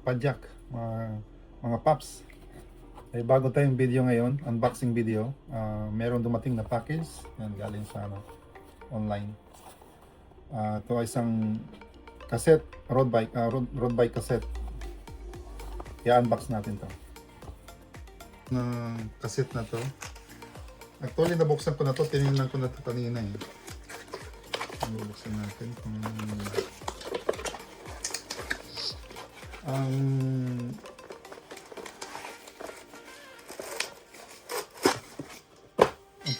padyak, mga paps. Bago tayong video ngayon, unboxing video. Meron dumating na package. Yan, galing sa online. Ito ay isang cassette, road bike cassette. I-unbox natin to. Na cassette na to. Actually, nabuksan ko na to. Tinignan ko na to kanina eh. Nabuksan natin kung ang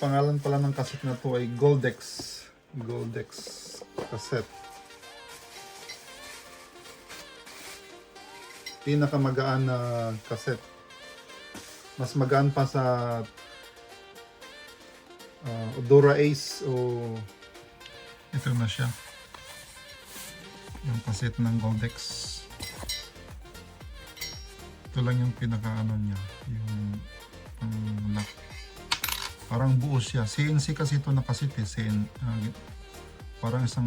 pangalan pala ng cassette na to ay Goldex cassette. Pinakamagaan na cassette. Mas magaan pa sa Dura Ace o ito na siya. Yung cassette ng Goldex. Ito lang yung pinaka-ano niya, yung lock. Parang buo siya. CNC kasi ito na cassette eh. Parang isang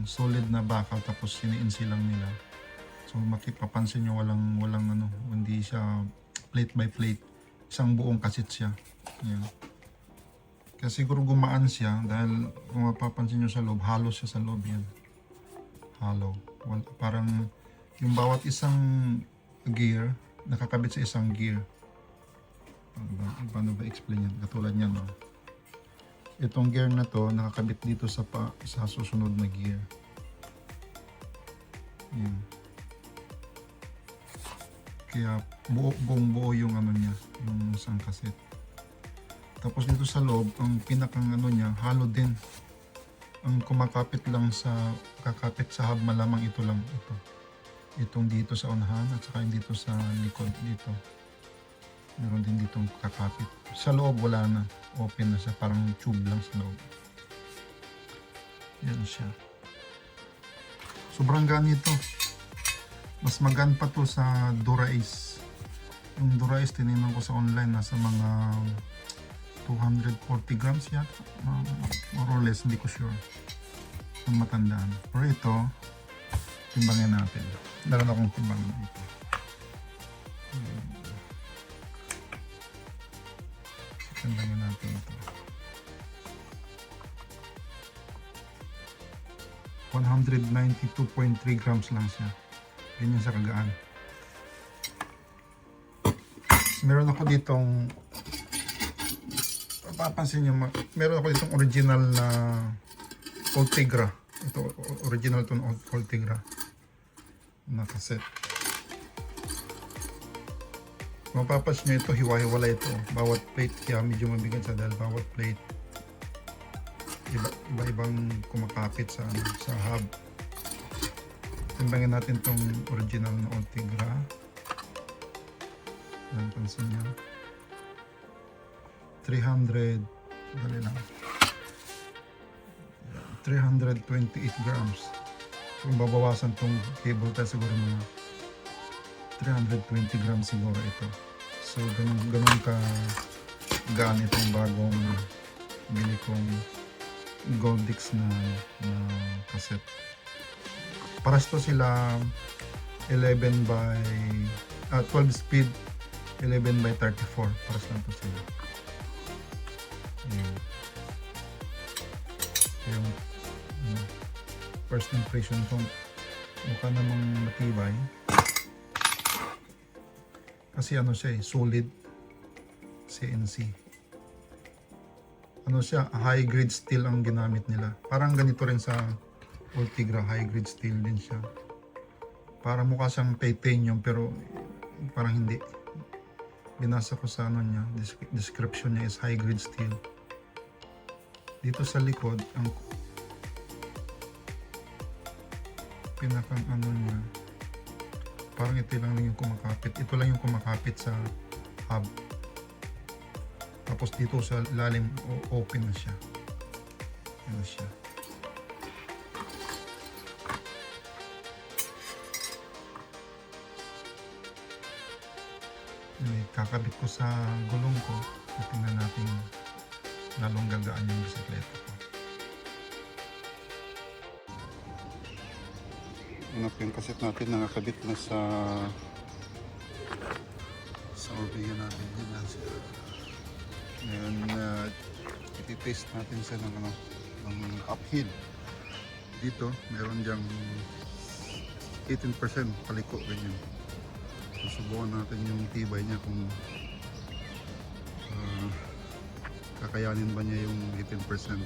solid na bakal tapos CNC lang nila. So makipapansin nyo walang ano, hindi siya plate by plate. Isang buong cassette siya. Ayan. Kaya siguro gumaan siya dahil kung mapapansin nyo sa loob, hollow siya sa loob yan. Hollow. Parang yung bawat isang gear nakakabit sa isang gear. Paano ba explain yan? Katulad yan, no? Itong gear na to nakakabit dito sa susunod na gear. Yan. Kaya buong buo yung ano niya, yung isang cassette. Tapos dito sa loob, ang pinakang ano niya, hollow din. Ang kumakapit lang kakapit sa hub malamang ito lang, ito. Itong dito sa unahan at saka yung dito sa likod dito. Meron din ditong kakapit. Sa loob wala na. Open na siya. Parang tube lang sa loob. Yan siya. Sobrang gaan ito. Mas magaan pa to sa Dura Ace. Yung Dura Ace tinignan ko sa online. Nasa mga 240 grams yata. More or less. Hindi ko sure. Ang matandaan. Pero ito, timbangin natin. Meron akong timbangin dito. Timbangin natin ito. 192.3 grams lang siya. Ganyan siya kagaan. Meron ako ditong papansin nyo, meron ako ditong original na Ultegra. Ito, original itong Ultegra na cassette. Mapapansin nyo ito, hiwa-hiwala ito. Bawat plate, kaya medyo mabigat sa dahil bawat plate iba-ibang kumakapit sa hub. Timbangin natin itong original na Ultegra. Yan, pansin nyo. 300, dali lang. 328 grams. Kung babawasan itong cable tie, siguro mga 320 grams siguro ito. So ganun ka gaan itong bagong bili kong Goldex na cassette. Paras to sila 11 by 12 speed, 11 by 34. Paras lang to sila. Yung first impression ko, mukha namang matibay. Kasi ano siya eh, solid CNC. Ano siya, high grade steel ang ginamit nila. Parang ganito rin sa Ultegra, high grade steel din siya. Parang mukha siyang titanium pero parang hindi. Binasa ko sa ano niya, description niya is high grade steel. Dito sa likod, ang pinakang ano niya, parang ito lang yung kumakapit. Ito lang yung kumakapit sa hub. Tapos dito sa lalim, open na siya. Yan siya. Kakabit ko sa gulong ko. Tingnan natin lalong gagaan yung bisikleta ko. Ano po yung cassette natin nakakabit na sa sa Orbea natin. Yan na sila. Ngayon, iti-taste natin siya ng, ng uphill. Dito, meron diyang 18% paliko, ganyan. Susubukan natin yung tibay niya kung kakayanin ba niya yung 18%.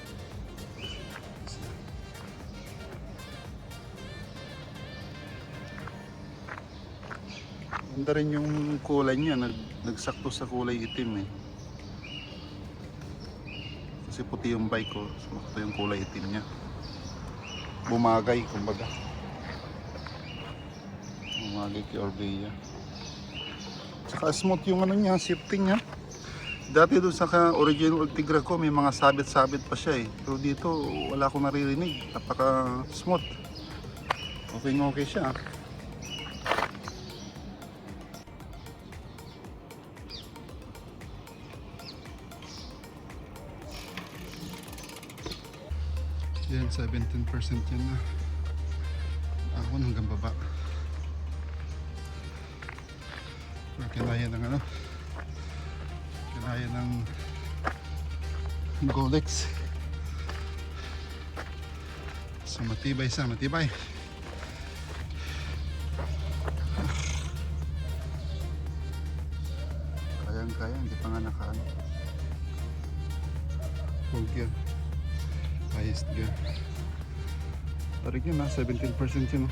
Ganda rin yung kulay niya, nagsakto sa kulay itim eh. Kasi puti yung bike ko, sumakto yung kulay itim niya. Bumagay, kumbaga. Bumagay kay Orbea. Tsaka smooth yung ano niya, shifting niya. Dati doon sa original Ultegra ko, may mga sabit-sabit pa siya eh. Pero dito, wala akong naririnig. Napaka smooth. Okay siya. Yan, 17% yan na. Ako hanggang baba. Pero kinaya ng ano? Kinaya ng Golex. So matibay siya, matibay. Kayang-kaya, hindi pa nga nakaano. Full gear. Highest gear. Parang yun na, 17% yun.